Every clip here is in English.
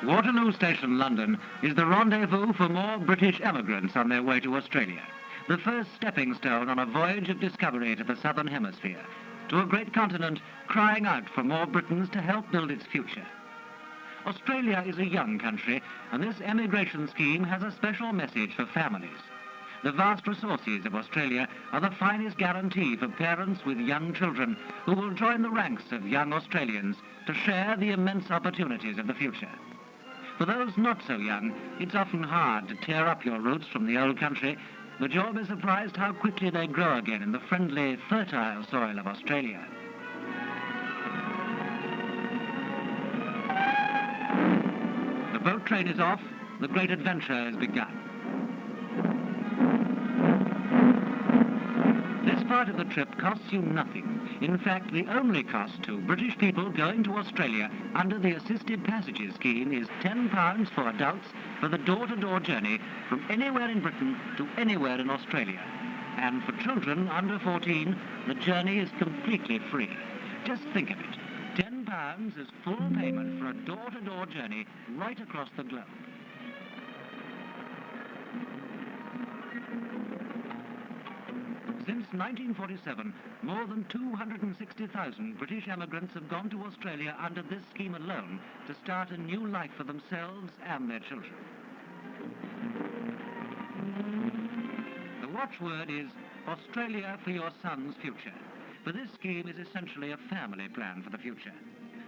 Waterloo Station, London, is the rendezvous for more British emigrants on their way to Australia. The first stepping stone on a voyage of discovery to the Southern Hemisphere, to a great continent crying out for more Britons to help build its future. Australia is a young country, and this emigration scheme has a special message for families. The vast resources of Australia are the finest guarantee for parents with young children who will join the ranks of young Australians to share the immense opportunities of the future. For those not so young, it's often hard to tear up your roots from the old country, but you'll be surprised how quickly they grow again in the friendly, fertile soil of Australia. The boat train is off, the great adventure has begun. This part of the trip costs you nothing. In fact, the only cost to British people going to Australia under the assisted passages scheme is £10 for adults for the door-to-door journey from anywhere in Britain to anywhere in Australia. And for children under 14, the journey is completely free. Just think of it. £10 is full payment for a door-to-door journey right across the globe. Since 1947, more than 260,000 British emigrants have gone to Australia under this scheme alone to start a new life for themselves and their children. The watchword is Australia for your son's future, for this scheme is essentially a family plan for the future.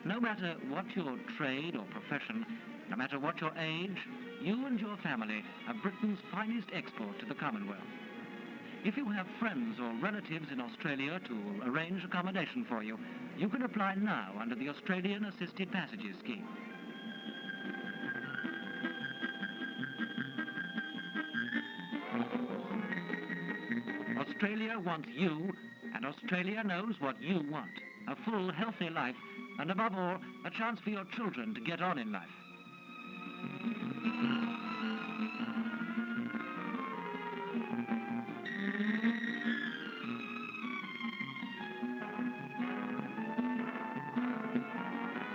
No matter what your trade or profession, no matter what your age, you and your family are Britain's finest export to the Commonwealth. If you have friends or relatives in Australia to arrange accommodation for you, you can apply now under the Australian Assisted Passages Scheme. Australia wants you, and Australia knows what you want. A full, healthy life, and above all, a chance for your children to get on in life.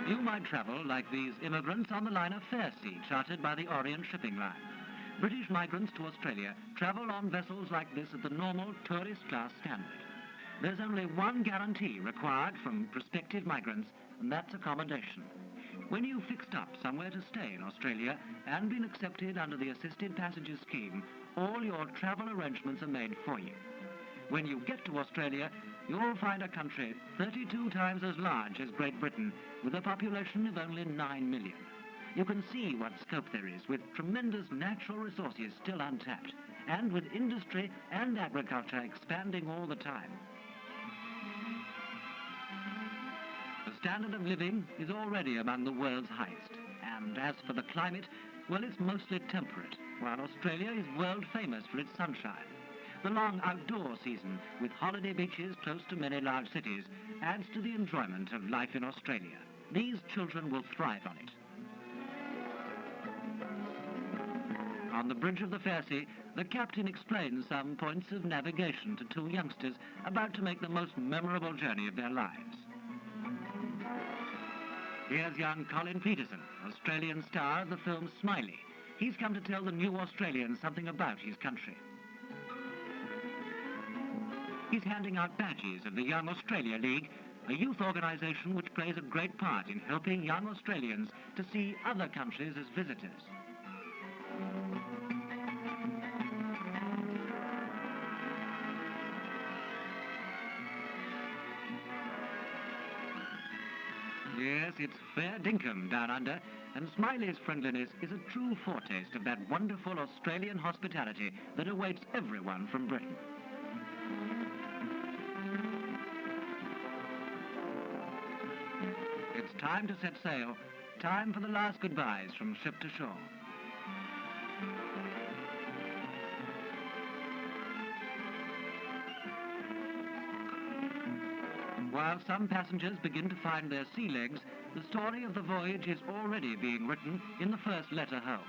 You might travel like these immigrants on the liner Fairseas, chartered by the Orient Shipping Line. British migrants to Australia travel on vessels like this at the normal tourist class standard. There's only one guarantee required from prospective migrants, and that's accommodation. When you've fixed up somewhere to stay in Australia and been accepted under the Assisted Passages Scheme, all your travel arrangements are made for you. When you get to Australia, you'll find a country 32 times as large as Great Britain, with a population of only 9 million. You can see what scope there is, with tremendous natural resources still untapped, and with industry and agriculture expanding all the time. The standard of living is already among the world's highest, and as for the climate, well, it's mostly temperate, while Australia is world famous for its sunshine. The long outdoor season, with holiday beaches close to many large cities, adds to the enjoyment of life in Australia. These children will thrive on it. On the bridge of the Fairseas, the captain explains some points of navigation to two youngsters about to make the most memorable journey of their lives. Here's young Colin Peterson, Australian star of the film Smiley. He's come to tell the new Australians something about his country. He's handing out badges of the Young Australia League, a youth organisation which plays a great part in helping young Australians to see other countries as visitors. Yes, it's fair dinkum down under, and Smiley's friendliness is a true foretaste of that wonderful Australian hospitality that awaits everyone from Britain. It's time to set sail, time for the last goodbyes from ship to shore. While some passengers begin to find their sea legs, the story of the voyage is already being written in the first letter home.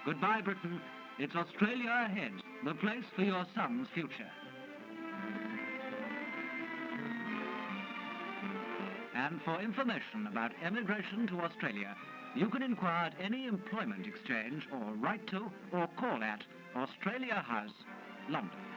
Goodbye, Britain. It's Australia ahead, the place for your son's future. And for information about emigration to Australia, you can inquire at any employment exchange or write to or call at Australia House, London.